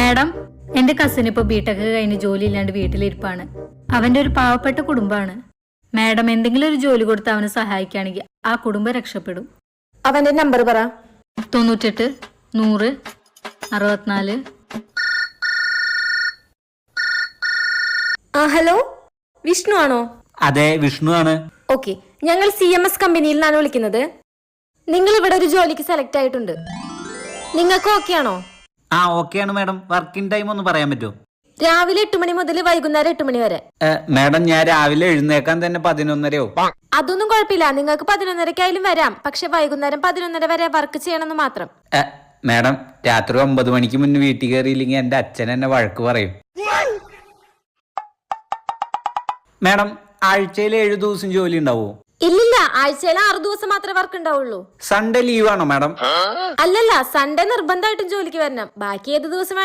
Madam, എന്റെ cousin ഇപ്പൊ BTech കഴിഞ്ഞ് ജോലി ഇല്ലാണ്ട് വീട്ടിലിരിപ്പാണ്. അവന്റെ ഒരു പാവപ്പെട്ട കുടുംബമാണ്. മാഡം എന്തെങ്കിലും ഒരു ജോലി കൊടുത്ത് അവനെ സഹായിക്കുകയാണെങ്കിൽ ആ കുടുംബം രക്ഷപ്പെടും. അവന്റെ നമ്പർ പറ. 98 100 64. ഹലോ, വിഷ്ണു ആണോ? അതെ, വിഷ്ണു ആണ്. ഓക്കെ, ഞങ്ങൾ CMS കമ്പനിയിൽ നിന്നാണ് വിളിക്കുന്നത്. നിങ്ങൾ ഇവിടെ ഒരു ജോലിക്ക് സെലക്ട് ആയിട്ടുണ്ട്. നിങ്ങൾക്ക് ഓക്കെ ആണോ? ആ, ഓക്കെ ആണ് മാഡം. വർക്കിംഗ് ടൈം ഒന്ന് പറയാൻ പറ്റുമോ? രാവിലെ 8 മണി മുതൽ വൈകുന്നേരം 8 മണി വരെ. മാഡം, ഞാൻ രാവിലെ എഴുന്നേക്കാൻ തന്നെ 11:30 ആവും. അതൊന്നും കുഴപ്പമില്ല, നിങ്ങൾക്ക് 11:30 വരാം. പക്ഷെ വൈകുന്നേരം 11:30 വരെ വർക്ക് ചെയ്യണമെന്ന് മാത്രം. മാഡം, രാത്രി 9 മണിക്ക് മുന്നേ വീട്ടിൽ കയറിയില്ലെങ്കിൽ എന്റെ അച്ഛൻ എന്നെ വഴക്ക് പറയും. മാഡം, ആഴ്ചയിൽ 7 ദിവസം ജോലി ഉണ്ടാവോ? ഇല്ലില്ല, ആഴ്ചയിൽ 6 ദിവസം മാത്രമേ വർക്ക് ഉണ്ടാവുള്ളൂ. സൺഡേ ലീവ് ആണോ മാഡം? അല്ലല്ല, സൺഡേ നിർബന്ധമായിട്ടും ജോലിക്ക് വരണം. ബാക്കി ഏത് ദിവസം